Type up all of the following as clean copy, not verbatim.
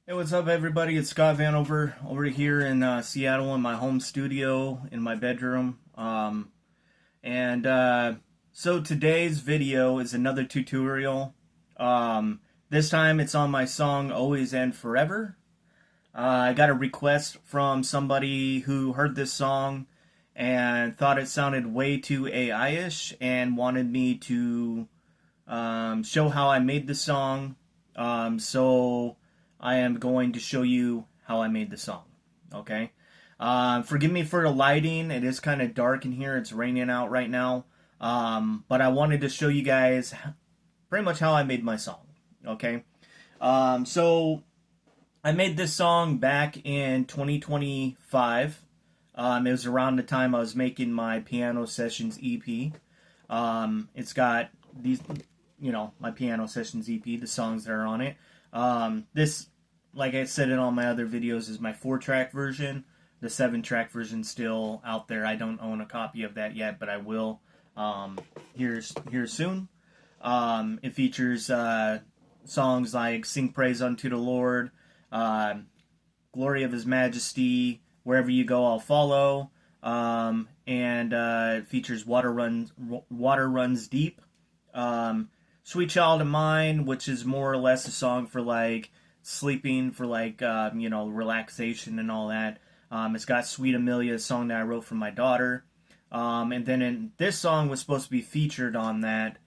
Hey, what's up, everybody? It's Scott Vanover over here in Seattle in my home studio in my bedroom. And so today's video is another tutorial. This time it's on my song Always and Forever. I got a request from somebody who heard this song and thought it sounded way too AI-ish and wanted me to show how I made the song. So I am going to show you how I made the song. Okay. Forgive me for the lighting. It is kind of dark in here. It's raining out right now. But I wanted to show you guys pretty much how I made my song. Okay. So I made this song back in 2025. It was around the time I was making my Piano Sessions EP. It's got these, my Piano Sessions EP, the songs that are on it. This, like I said in all my other videos, is my 4-track version. The 7-track version still out there. I don't own a copy of that yet, but I will here soon. It features songs like Sing Praise Unto the Lord, Glory of His Majesty, Wherever You Go I'll Follow, and it features Water Runs Deep, Sweet Child of Mine, which is more or less a song for like sleeping, for like relaxation and all that. It's got Sweet Amelia, a song that I wrote for my daughter, and then this song was supposed to be featured on that,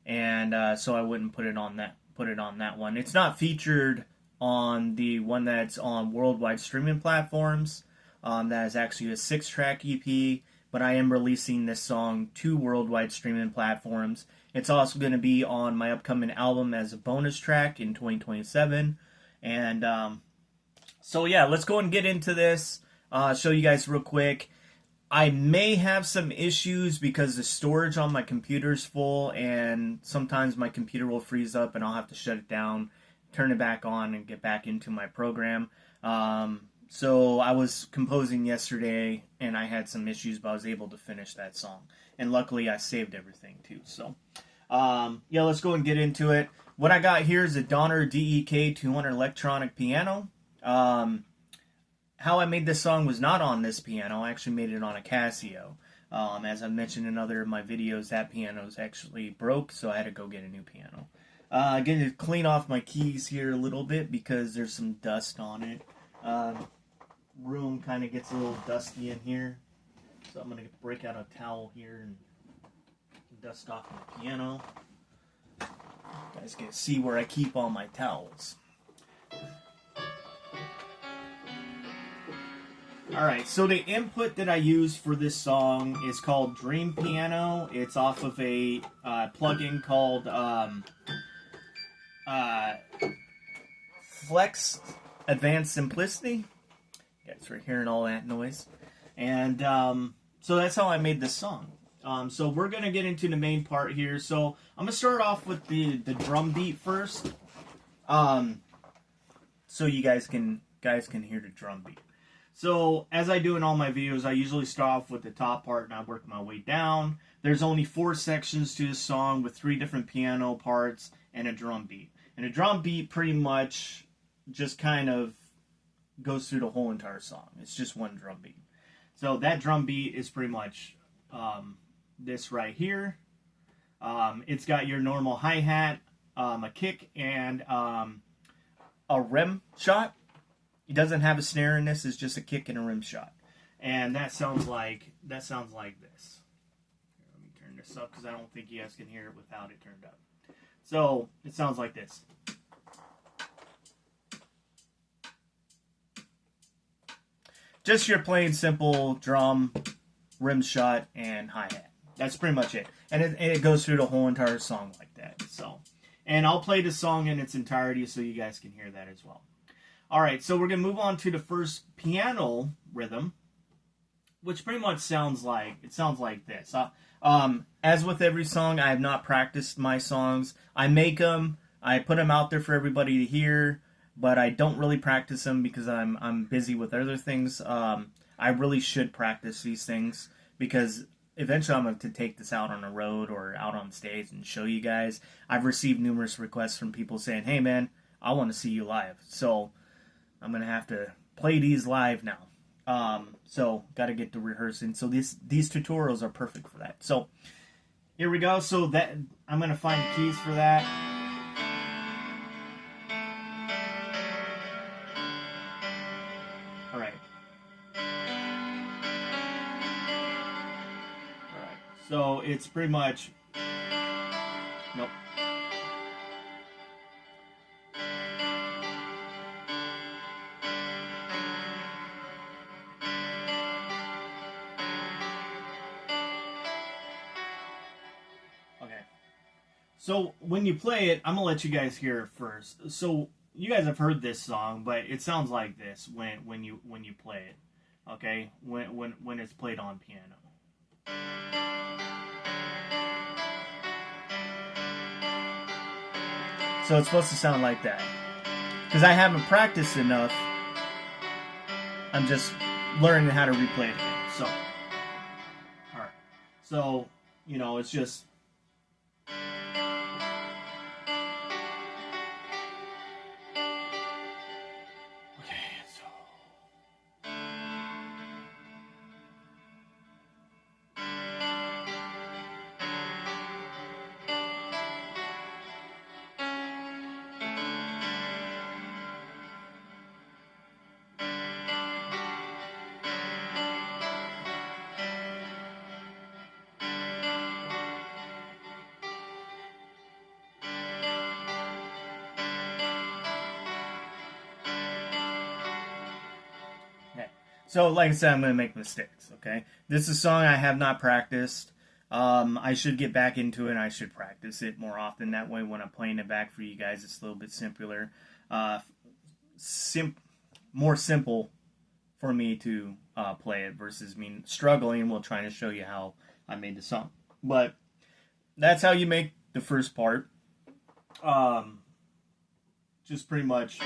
and so I wouldn't put it on that one. It's not featured on the one that's on worldwide streaming platforms. That is actually a 6-track EP, but I am releasing this song to worldwide streaming platforms. It's also going to be on my upcoming album as a bonus track in 2027. And so yeah, let's go and get into this. Show you guys real quick. I may have some issues because the storage on my computer is full, and sometimes my computer will freeze up and I'll have to shut it down, turn it back on, and get back into my program. So I was composing yesterday and I had some issues, but I was able to finish that song. And luckily I saved everything too. So yeah, let's go and get into it. What I got here is a Donner DEK 200 electronic piano. How I made this song was not on this piano. I actually made it on a Casio. As I mentioned in other of my videos, that piano is actually broke, so I had to go get a new piano. I'm going to clean off my keys here a little bit because there's some dust on it. Room kind of gets a little dusty in here, so I'm going to break out a towel here and dust off my piano. You guys can see where I keep all my towels. Alright, so the input that I use for this song is called Dream Piano. It's off of a plugin called Flex Advanced Simplicity. You guys are hearing all that noise. And so that's how I made this song. So we're going to get into the main part here. So I'm going to start off with the drum beat first. So you guys can hear the drum beat. So as I do in all my videos, I usually start off with the top part and I work my way down. There's only 4 sections to this song with 3 different piano parts and a drum beat. And a drum beat pretty much just kind of goes through the whole entire song. It's just one drum beat. So that drum beat is pretty much this right here. It's got your normal hi-hat, a kick, and a rim shot. It doesn't have a snare in this. It's just a kick and a rim shot. And that sounds like this. Here, let me turn this up because I don't think you guys can hear it without it turned up. So it sounds like this. Just your plain simple drum, rim shot, and hi-hat. That's pretty much it. And it goes through the whole entire song like that. So, and I'll play the song in its entirety so you guys can hear that as well. Alright, so we're going to move on to the first piano rhythm, which pretty much sounds like this. As with every song, I have not practiced my songs. I make them, I put them out there for everybody to hear, but I don't really practice them because I'm busy with other things. I really should practice these things because eventually I'm going to take this out on the road or out on stage and show you guys. I've received numerous requests from people saying, hey man, I want to see you live. So I'm gonna have to play these live now. So got to get to rehearsing. So these tutorials are perfect for that. So here we go. So that I'm gonna find the keys for that. All right. All right. So it's pretty much. Nope. Okay. So when you play it, I'm gonna let you guys hear it first. So you guys have heard this song, but it sounds like this when you play it. Okay, when it's played on piano. So it's supposed to sound like that. Because I haven't practiced enough, I'm just learning how to replay it again. So, alright. So, you know, it's just. Okay, so. Okay. So, like I said, I'm going to make mistakes, okay? This is a song I have not practiced. I should get back into it, and I should practice it more often. That way, when I'm playing it back for you guys, it's a little bit simpler. More simple for me to play it versus me struggling while trying to show you how I made the song. But that's how you make the first part. Just pretty much.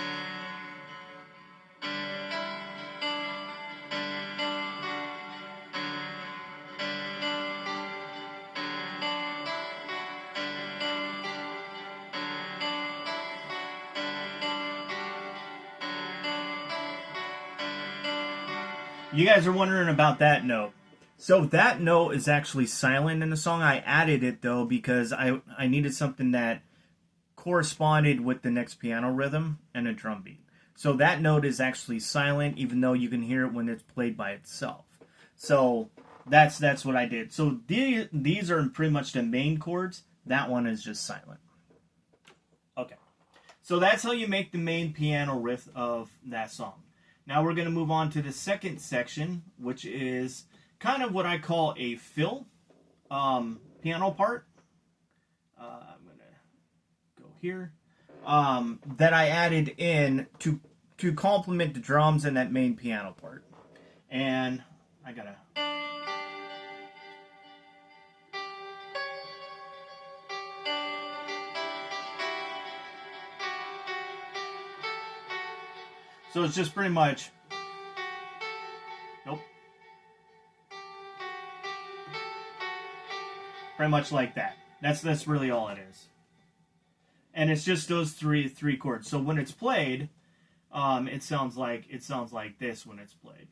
You guys are wondering about that note. So that note is actually silent in the song. I added it though because I needed something that corresponded with the next piano rhythm and a drum beat. So that note is actually silent, even though you can hear it when it's played by itself. So that's what I did. So these are pretty much the main chords. That one is just silent. Okay. So that's how you make the main piano riff of that song. Now we're going to move on to the second section, which is kind of what I call a fill piano part. I'm going to go here. That I added in to complement the drums and that main piano part. And I got to... So it's just pretty much... Nope. Pretty much like that. That's really all it is. And it's just those three chords. So when it's played, it sounds like this when it's played.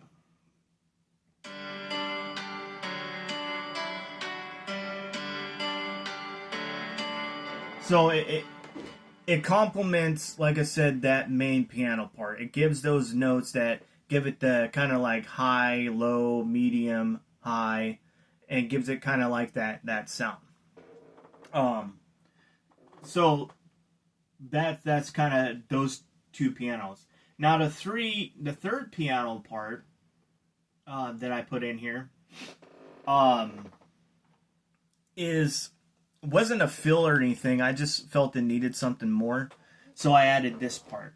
So it complements, like I said, that main piano part. It gives those notes that give it the kind of like high, low, medium, high, and gives it kind of like that sound. So that's kind of those two pianos. Now the third piano part that I put in here wasn't a fill or anything. I just felt it needed something more, so I added this part.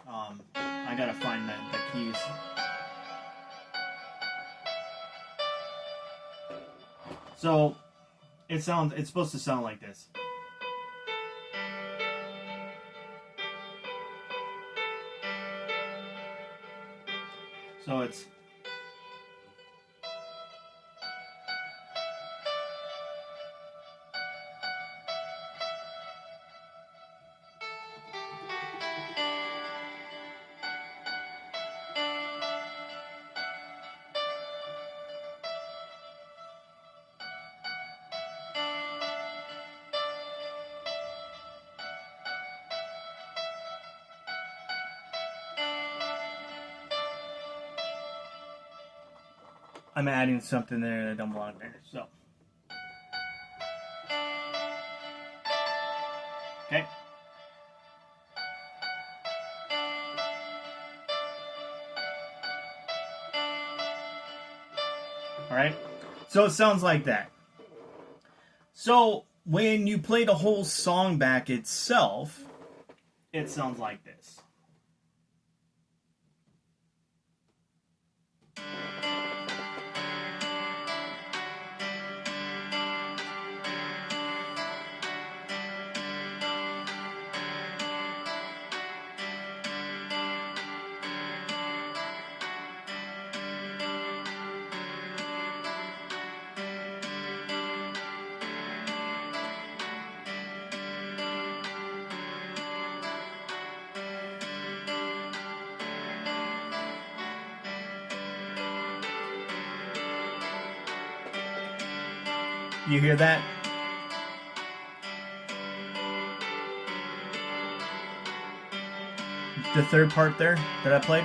I gotta find the keys. So it's supposed to sound like this. So it's... I'm adding something there that don't belong there. So, okay. All right. So it sounds like that. So when you play the whole song back itself, it sounds like this. You hear that? The third part there that I played?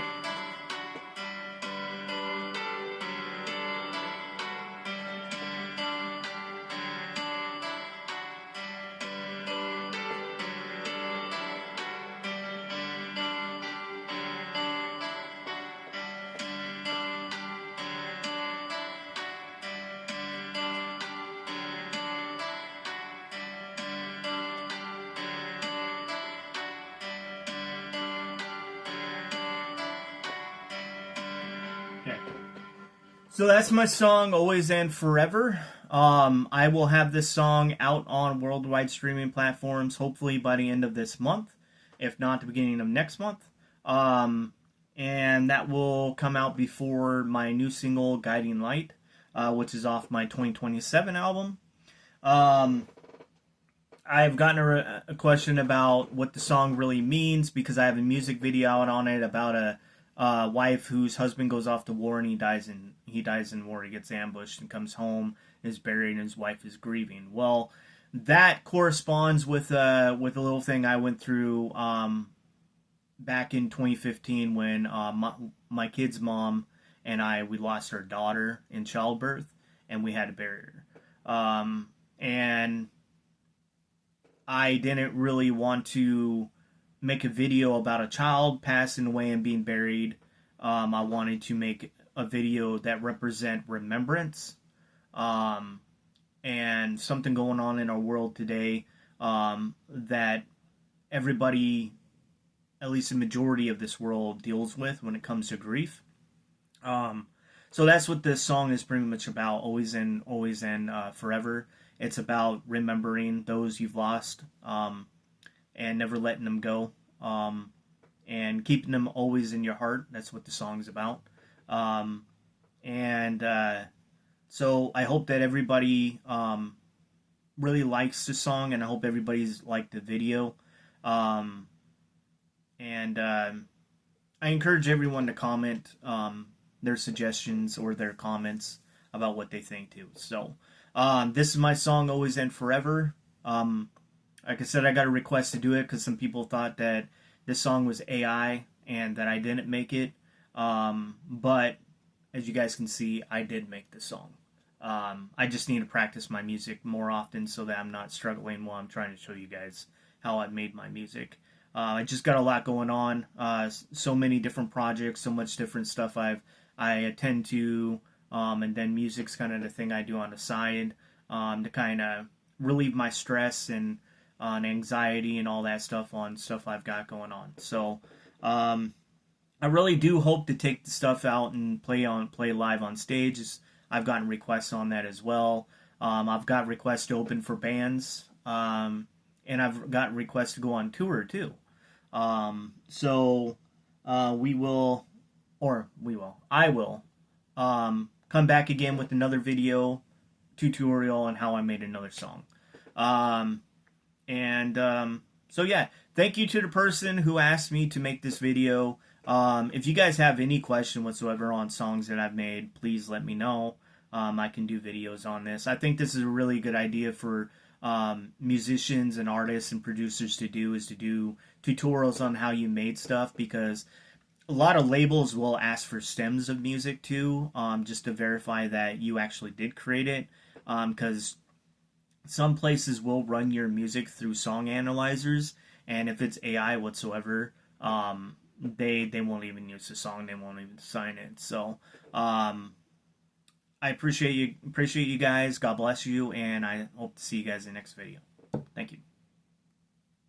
Okay. So that's my song, Always and Forever. I will have this song out on worldwide streaming platforms hopefully by the end of this month, if not the beginning of next month. And that will come out before my new single, Guiding Light, which is off my 2027 album. I've gotten a question about what the song really means because I have a music video out on it about a wife whose husband goes off to war and he dies in war. He gets ambushed and comes home, is buried, and his wife is grieving. Well, that corresponds with a little thing I went through back in 2015 when my kid's mom and we lost our daughter in childbirth and we had to bury her. And I didn't really want to make a video about a child passing away and being buried. I wanted to make a video that represent remembrance and something going on in our world today that everybody, at least the majority of this world, deals with when it comes to grief. So that's what this song is pretty much about, Always and Forever. It's about remembering those you've lost and never letting them go and keeping them always in your heart. That's what the song's about. So I hope that everybody really likes the song, and I hope everybody's liked the video. I encourage everyone to comment their suggestions or their comments about what they think too. So this is my song, Always and Forever. Like I said, I got a request to do it because some people thought that this song was AI and that I didn't make it. But as you guys can see, I did make the song. I just need to practice my music more often so that I'm not struggling while I'm trying to show you guys how I made my music. I just got a lot going on. So many different projects, so much different stuff I attend to. And then music's kind of the thing I do on the side to kind of relieve my stress and anxiety and all that stuff on stuff I've got going on. So I really do hope to take the stuff out and play live on stage. I've gotten requests on that as well. I've got requests to open for bands, and I've got requests to go on tour too. I will come back again with another video tutorial on how I made another song. So yeah, thank you to the person who asked me to make this video. If you guys have any question whatsoever on songs that I've made, please let me know. I can do videos on this. I think this is a really good idea for musicians and artists and producers to do tutorials on how you made stuff, because a lot of labels will ask for stems of music too, just to verify that you actually did create it. Because some places will run your music through song analyzers, and if it's AI whatsoever, they won't even use the song. They won't even sign it. So I appreciate you guys. God bless you, and I hope to see you guys in the next video.